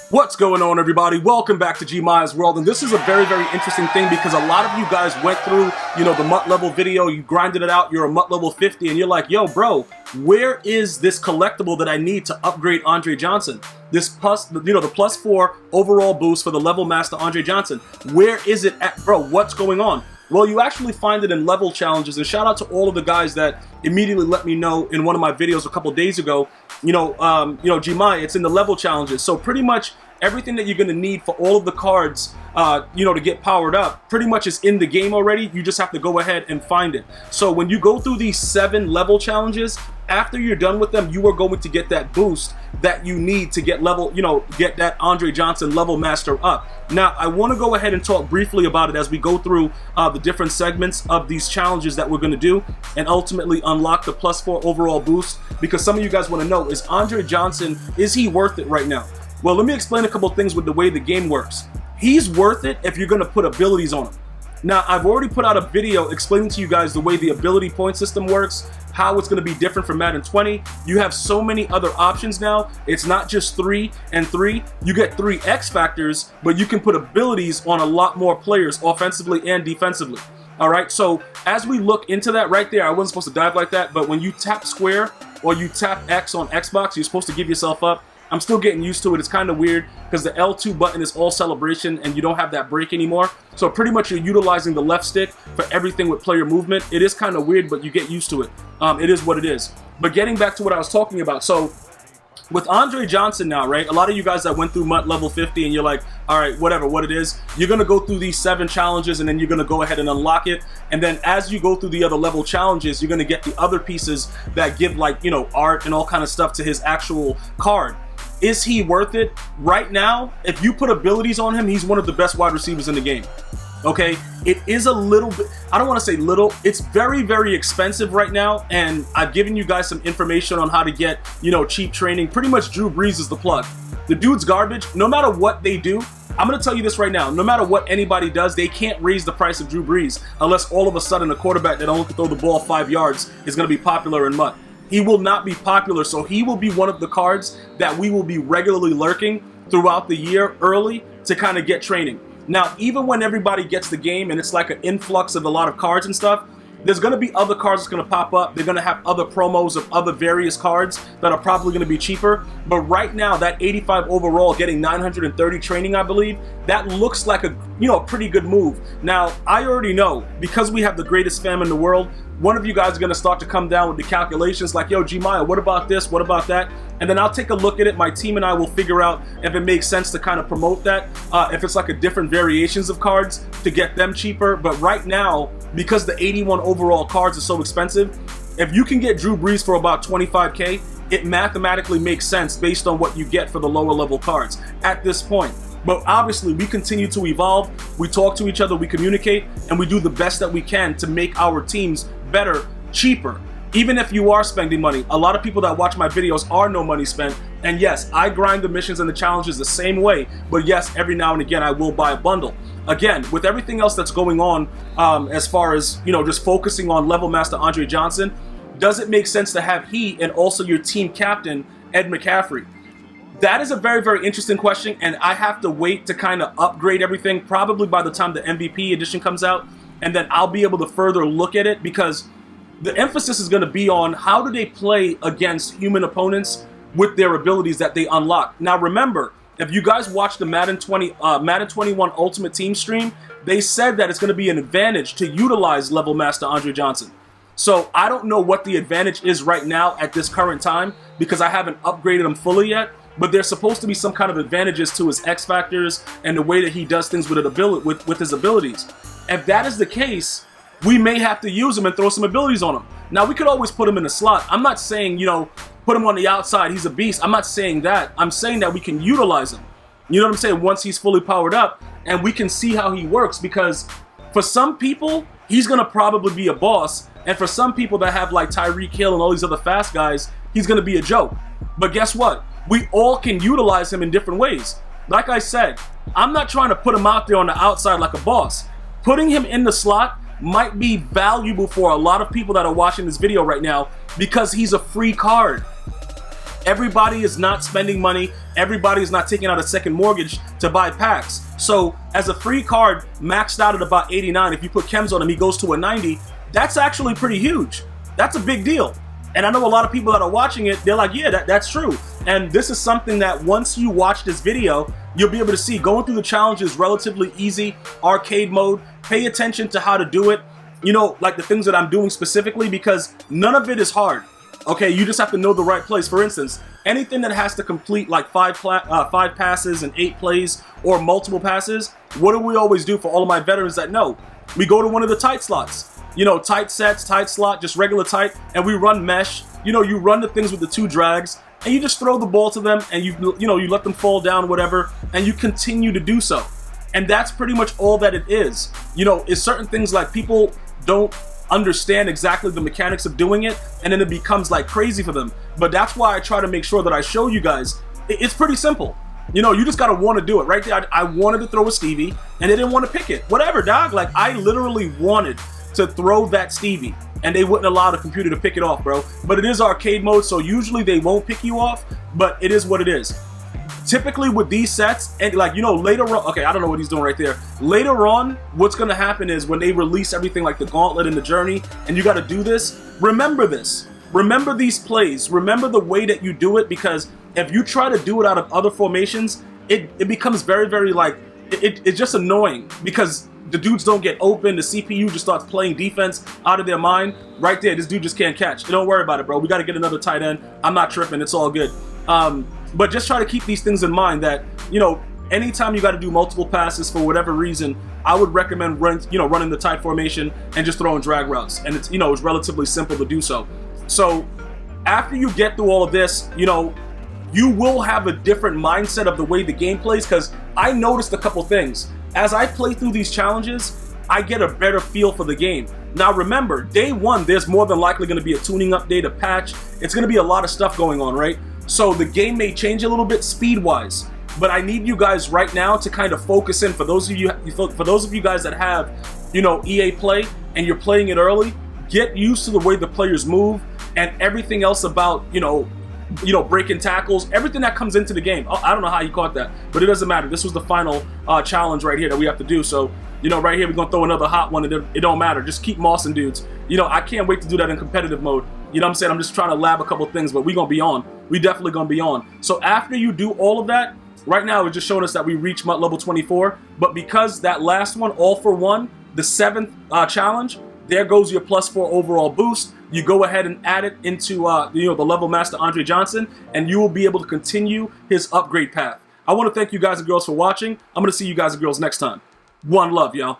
What's going on, everybody? Welcome back to GmiasWorld, and this is a very, very interesting thing because a lot of you guys went through, the MUT level video, you grinded it out, you're a MUT level 50, and you're like, yo, bro, where is this collectible that I need to upgrade Andre Johnson? This plus, the +4 overall boost for the level master Andre Johnson. Where is it at, bro? What's going on? Well, you actually find it in level challenges, and shout out to all of the guys that immediately let me know in one of my videos a couple days ago, Gmia, it's in the level challenges. So pretty much everything that you're going to need for all of the cards, to get powered up, pretty much is in the game already. You just have to go ahead and find it. So when you go through these 7 level challenges, after you're done with them, you are going to get that boost that you need to get level, get that Andre Johnson level master up. Now, I want to go ahead and talk briefly about it as we go through the different segments of these challenges that we're going to do and ultimately unlock the +4 overall boost, because some of you guys want to know, is Andre Johnson, is he worth it right now? Well, let me explain a couple things with the way the game works. He's worth it if you're going to put abilities on him. Now, I've already put out a video explaining to you guys the way the ability point system works, how it's going to be different from Madden 20. You have so many other options now. It's not just 3 and 3. You get 3 X factors, but you can put abilities on a lot more players offensively and defensively. All right, so as we look into that right there, I wasn't supposed to dive like that, but when you tap square or you tap X on Xbox, you're supposed to give yourself up. I'm still getting used to it. It's kind of weird because the L2 button is all celebration and you don't have that break anymore. So pretty much you're utilizing the left stick for everything with player movement. It is kind of weird, but you get used to it. It is what it is. But getting back to what I was talking about. So with Andre Johnson now, right? A lot of you guys that went through MUT level 50 and you're like, all right, whatever, what it is. You're going to go through these 7 challenges and then you're going to go ahead and unlock it. And then as you go through the other level challenges, you're going to get the other pieces that give art and all kind of stuff to his actual card. Is he worth it? Right now, if you put abilities on him, he's one of the best wide receivers in the game. Okay? It is a little bit, I don't want to say little, it's very, very expensive right now, and I've given you guys some information on how to get, cheap training. Pretty much Drew Brees is the plug. The dude's garbage. No matter what they do, I'm going to tell you this right now, no matter what anybody does, they can't raise the price of Drew Brees unless all of a sudden a quarterback that only can throw the ball 5 yards is going to be popular in MUT. He will not be popular, so he will be one of the cards that we will be regularly lurking throughout the year early to kind of get training. Now, even when everybody gets the game and it's like an influx of a lot of cards and stuff, there's going to be other cards that's going to pop up. They're going to have other promos of other various cards that are probably going to be cheaper. But right now, that 85 overall, getting 930 training, I believe, that looks like a pretty good move. Now, I already know, because we have the greatest fam in the world, one of you guys are going to start to come down with the calculations like, yo, Gmia, what about this? What about that? And then I'll take a look at it. My team and I will figure out if it makes sense to kind of promote that. If it's like a different variations of cards to get them cheaper. But right now, because the 81 overall cards are so expensive, if you can get Drew Brees for about 25K, it mathematically makes sense based on what you get for the lower level cards at this point. But obviously, we continue to evolve, we talk to each other, we communicate, and we do the best that we can to make our teams better, cheaper. Even if you are spending money, a lot of people that watch my videos are no money spent. And yes, I grind the missions and the challenges the same way. But yes, every now and again, I will buy a bundle. Again, with everything else that's going on, as far as, just focusing on level master Andre Johnson, does it make sense to have he and also your team captain, Ed McCaffrey? That is a very, very interesting question, and I have to wait to kind of upgrade everything probably by the time the MVP edition comes out, and then I'll be able to further look at it, because the emphasis is going to be on how do they play against human opponents with their abilities that they unlock. Now remember, if you guys watch the Madden 21 Ultimate Team stream, they said that it's going to be an advantage to utilize level master Andre Johnson. So I don't know what the advantage is right now at this current time, because I haven't upgraded him fully yet. But there's supposed to be some kind of advantages to his X factors and the way that he does things with his abilities. If that is the case, we may have to use him and throw some abilities on him. Now, we could always put him in the slot. I'm not saying, put him on the outside, he's a beast. I'm not saying that. I'm saying that we can utilize him. You know what I'm saying? Once he's fully powered up, and we can see how he works, because for some people, he's going to probably be a boss. And for some people that have like Tyreek Hill and all these other fast guys, he's going to be a joke. But guess what? We all can utilize him in different ways. Like I said, I'm not trying to put him out there on the outside like a boss. Putting him in the slot might be valuable for a lot of people that are watching this video right now, because he's a free card. Everybody is not spending money. Everybody is not taking out a second mortgage to buy packs. So as a free card maxed out at about 89, if you put chems on him, he goes to a 90. That's actually pretty huge. That's a big deal. And I know a lot of people that are watching it, they're like, yeah, that's true. And this is something that once you watch this video, you'll be able to see. Going through the challenge is relatively easy. Arcade mode, pay attention to how to do it. You know, like the things that I'm doing specifically, because none of it is hard. Okay, you just have to know the right place. For instance, anything that has to complete like five passes and 8 plays or multiple passes, what do we always do for all of my veterans that know? We go to one of the tight slots. You know, tight sets, tight slot, just regular tight, and we run mesh. You know, you run the things with the 2 drags, and you just throw the ball to them, and you let them fall down, whatever, and you continue to do so. And that's pretty much all that it is. You know, it's certain things like people don't understand exactly the mechanics of doing it, and then it becomes like crazy for them. But that's why I try to make sure that I show you guys. It's pretty simple. You know, you just gotta want to do it. Right there, I wanted to throw a Stevie, and they didn't want to pick it. Whatever, dog. Like, I literally wanted to throw that Stevie, and they wouldn't allow the computer to pick it off, bro. But it is arcade mode, so usually they won't pick you off, but it is what it is. Typically with these sets, and like, you know, later on, okay, I don't know what he's doing right there. Later on, what's gonna happen is when they release everything like the Gauntlet and the Journey, and you gotta do this, remember this. Remember these plays. Remember the way that you do it, because if you try to do it out of other formations, it becomes very, very like, it's just annoying, because the dudes don't get open. The CPU just starts playing defense out of their mind. Right there, this dude just can't catch. Don't worry about it, bro. We got to get another tight end. I'm not tripping. It's all good. But just try to keep these things in mind that, you know, anytime you got to do multiple passes for whatever reason, I would recommend running the tight formation and just throwing drag routes. And it's, you know, it's relatively simple to do so. So after you get through all of this, you know, you will have a different mindset of the way the game plays, because I noticed a couple things. As I play through these challenges, I get a better feel for the game. Now remember, day one, there's more than likely going to be a tuning update, a patch. It's going to be a lot of stuff going on, right? So the game may change a little bit speed-wise, but I need you guys right now to kind of focus in. For those of you guys that have, you know, EA Play and you're playing it early, get used to the way the players move and everything else about, you know, breaking tackles, everything that comes into the game. I don't know how you caught that, but it doesn't matter. This was the final challenge right here that we have to do. So, you know, right here, we're going to throw another hot one, and it don't matter. Just keep mossing dudes. You know, I can't wait to do that in competitive mode. You know what I'm saying? I'm just trying to lab a couple things, but we're going to be on. We definitely going to be on. So after you do all of that, right now it's just showing us that we reached MUT level 24, but because that last one, all for one, the 7th challenge, there goes your +4 overall boost. You go ahead and add it into the level master Andre Johnson, and you will be able to continue his upgrade path. I want to thank you guys and girls for watching. I'm going to see you guys and girls next time. One love, y'all.